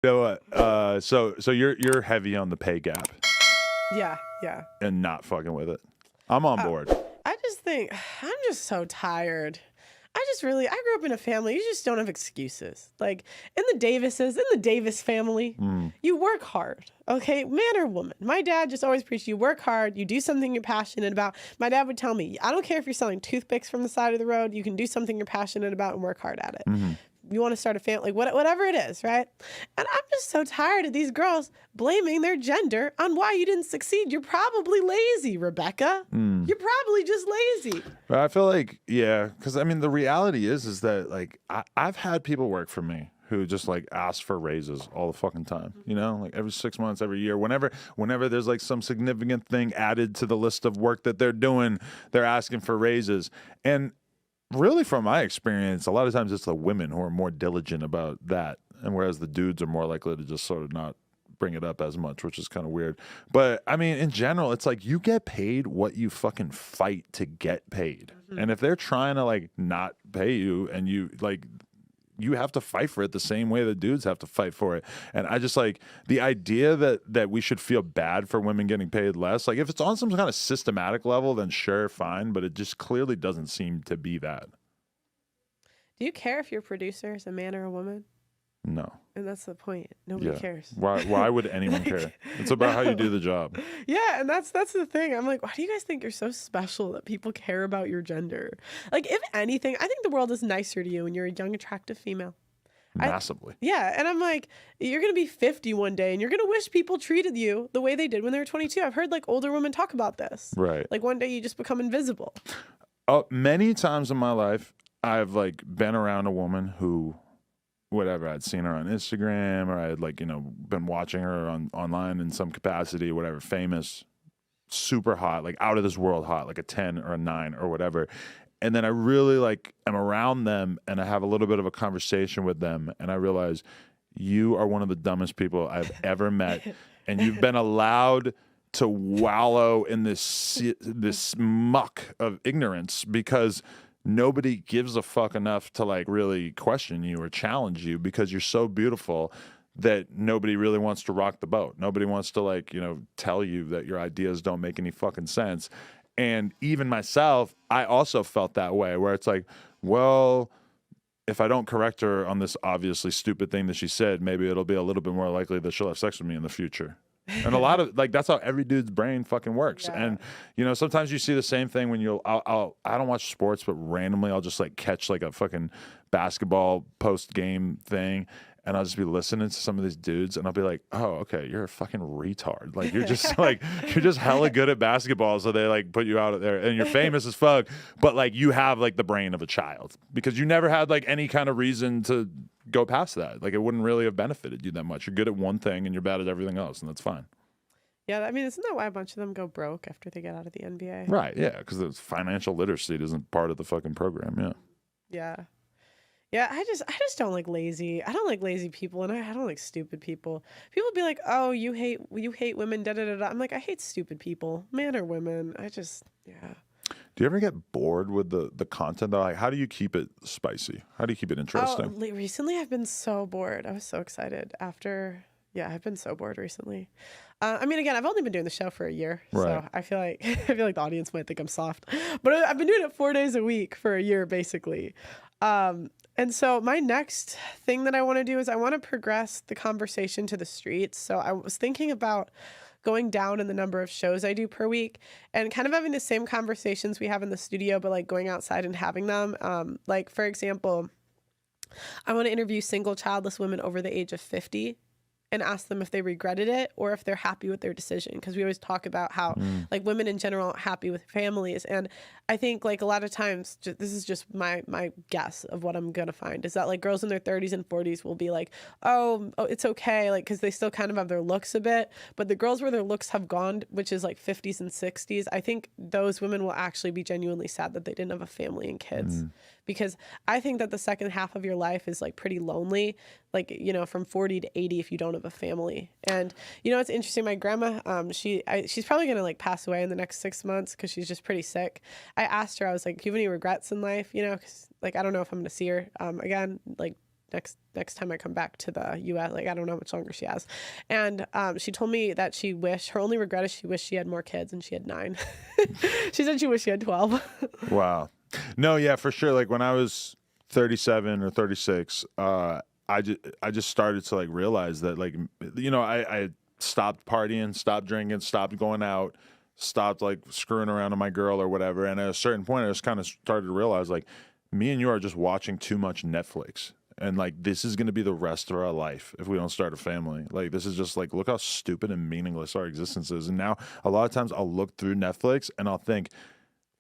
You know what? So you're heavy on the pay gap Yeah, yeah. and not fucking with it. I'm on board. I just think I'm just so tired. I grew up in a family. You just don't have excuses. Like in the Davis family, you work hard. Okay, man or woman. My dad just always preached: you work hard, you do something you're passionate about. My dad would tell me, I don't care if you're selling toothpicks from the side of the road. You can do something you're passionate about and work hard at it. You want to start a family, whatever it is, right? And I'm just so tired of these girls blaming their gender on why you didn't succeed. You're probably lazy, Rebecca. You're probably just lazy. But I feel like, yeah, because I mean, the reality is that like I've had people work for me who just like ask for raises all the fucking time, you know, like every 6 months, every year, whenever there's like some significant thing added to the list of work that they're doing, they're asking for raises. And really, from my experience, a lot of times it's the women who are more diligent about that, and whereas the dudes are more likely to just sort of not bring it up as much, which is kind of weird. But I mean, in general, it's like you get paid what you fucking fight to get paid. And if they're trying to like not pay you, and you have to fight for it the same way the dudes have to fight for it. And I just like the idea that we should feel bad for women getting paid less. Like if it's on some kind of systematic level, then sure, fine. But it just clearly doesn't seem to be that. Do you care if your producer is a man or a woman? No. And that's the point. Nobody cares. Why would anyone care? It's about how you do the job. Yeah, and that's the thing. I'm like, why do you guys think you're so special that people care about your gender? Like, if anything, I think the world is nicer to you when you're a young, attractive female. Massively. Yeah, and I'm like, you're going to be 50 one day, and you're going to wish people treated you the way they did when they were 22. I've heard, like, older women talk about this. Right. Like, one day you just become invisible. Many times in my life, I've, like, been around a woman who, whatever, I'd seen her on Instagram, or I had, like, you know, been watching her online in some capacity, whatever, famous, super hot, like, out of this world hot, like a 10 or a 9 or whatever. And then I really like am around them, and I have a little bit of a conversation with them, and I realize you are one of the dumbest people I've ever met, and you've been allowed to wallow in this muck of ignorance because nobody gives a fuck enough to like really question you or challenge you because you're so beautiful that nobody really wants to rock the boat. Nobody wants to like, you know, tell you that your ideas don't make any fucking sense. And even myself, I also felt that way where it's like, well, if I don't correct her on this obviously stupid thing that she said, maybe it'll be a little bit more likely that she'll have sex with me in the future. And a lot of like, that's how every dude's brain fucking works. Yeah. And, you know, sometimes you see the same thing when I don't watch sports, but randomly I'll just like catch like a fucking basketball post game thing. And I'll just be listening to some of these dudes, and I'll be like, "Oh, okay, you're a fucking retard. Like you're just you're just hella good at basketball, so they like put you out there, and you're famous as fuck. But like you have like the brain of a child because you never had like any kind of reason to go past that. Like it wouldn't really have benefited you that much. You're good at one thing, and you're bad at everything else, and that's fine. Yeah, I mean, isn't that why a bunch of them go broke after they get out of the NBA? Right? Yeah, because the financial literacy isn't part of the fucking program. Yeah. Yeah. Yeah, I just don't like lazy. I don't like lazy people, and I don't like stupid people. People be like, "Oh, you hate women." Da da da da. I'm like, I hate stupid people, man or women. Yeah. Do you ever get bored with the content though? Like, how do you keep it spicy? How do you keep it interesting? Recently I've been so bored. I was so excited after. Yeah, I've been so bored recently. I mean, again, I've only been doing the show for a year, Right. so I feel like the audience might think I'm soft, but I've been doing it 4 days a week for a year, basically. And so my next thing that I want to do is I want to progress the conversation to the streets. So I was thinking about going down in the number of shows I do per week and kind of having the same conversations we have in the studio, but like going outside and having them. Like, for example, I want to interview single childless women over the age of 50 and ask them if they regretted it or if they're happy with their decision. Because we always talk about how like women in general aren't happy with families. And I think like a lot of times, this is just my guess of what I'm going to find is that like girls in their 30s and 40s will be like, oh, it's okay. Like, because they still kind of have their looks a bit. But the girls where their looks have gone, which is like 50s and 60s, I think those women will actually be genuinely sad that they didn't have a family and kids. Because I think that the second half of your life is like pretty lonely, like, you know, from 40 to 80 if you don't have a family. And, you know, it's interesting. My grandma, she's probably going to like pass away in the next 6 months because she's just pretty sick. I asked her, I was like, do you have any regrets in life? You know, because like, I don't know if I'm going to see her again, like next time I come back to the U.S. Like, I don't know how much longer she has. And she told me that her only regret is she wished she had more kids, and she had 9. She said she wished she had 12. Wow. No, yeah, for sure. Like when I was 37 or 36, I just started to like realize that, like, you know, I stopped partying, stopped drinking, stopped going out, stopped like screwing around with my girl or whatever. And at a certain point, I just kind of started to realize, like, me and you are just watching too much Netflix. And like, this is going to be the rest of our life if we don't start a family. Like, this is just like, look how stupid and meaningless our existence is. And now a lot of times I'll look through Netflix and I'll think,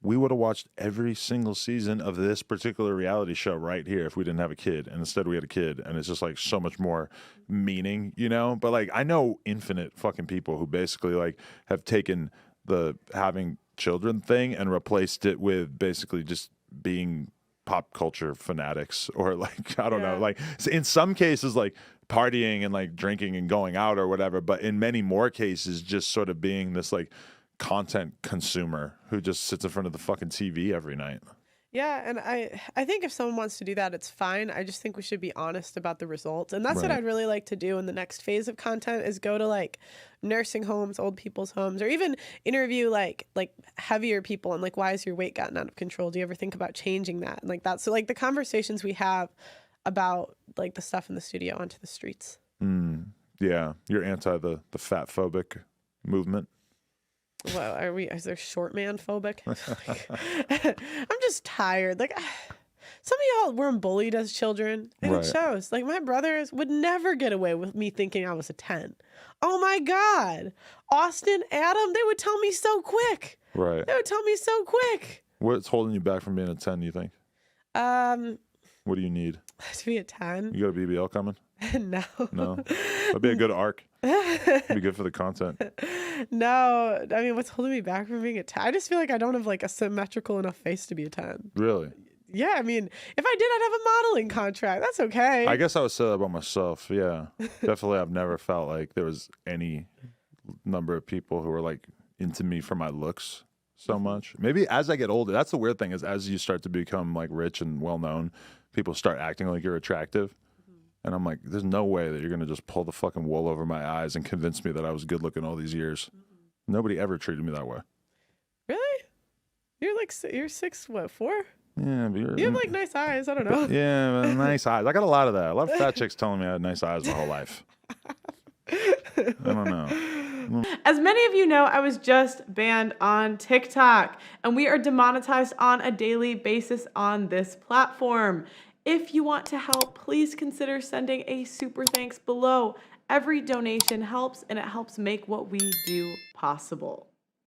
we would have watched every single season of this particular reality show right here if we didn't have a kid. And instead we had a kid. And it's just like so much more meaning, you know? But like, I know infinite fucking people who basically like have taken the having children thing and replaced it with basically just being pop culture fanatics, or like, I don't know, like in some cases, like partying and like drinking and going out or whatever. But in many more cases, just sort of being this like content consumer who just sits in front of the fucking TV every night. Yeah, and I think if someone wants to do that, it's fine. I just think we should be honest about the results. And that's what I'd really like to do in the next phase of content, is go to like nursing homes, old people's homes, or even interview like heavier people and like, why has your weight gotten out of control? Do you ever think about changing that? And like that. So like the conversations we have about like the stuff in the studio onto the streets. Yeah. You're anti the fat phobic movement. Well, is there short man phobic? I'm just tired. Like, some of y'all weren't bullied as children, and it shows. Like, my brothers would never get away with me thinking I was a 10. Oh my God. Austin, Adam, they would tell me so quick. Right. They would tell me so quick. What's holding you back from being a 10, you think? What do you need? To be a 10? You got a BBL coming? No. No. That'd be a good arc. It'd be good for the content. No. I mean, what's holding me back from being a 10? I just feel like I don't have like a symmetrical enough face to be a 10. Really? Yeah. I mean, if I did, I'd have a modeling contract. That's okay. I guess I would say that about myself. Yeah. Definitely. I've never felt like there was any number of people who were like into me for my looks so much. Maybe as I get older, that's the weird thing, is as you start to become like rich and well known, people start acting like you're attractive. And I'm like, there's no way that you're going to just pull the fucking wool over my eyes and convince me that I was good looking all these years. Nobody ever treated me that way. Really? You're 6'4"? Yeah, but you have like nice eyes. I don't know. Yeah, nice eyes. I got a lot of that. A lot of fat chicks telling me I had nice eyes my whole life. I don't know. As many of you know, I was just banned on TikTok, and we are demonetized on a daily basis on this platform. If you want to help, please consider sending a super thanks below. Every donation helps, and it helps make what we do possible.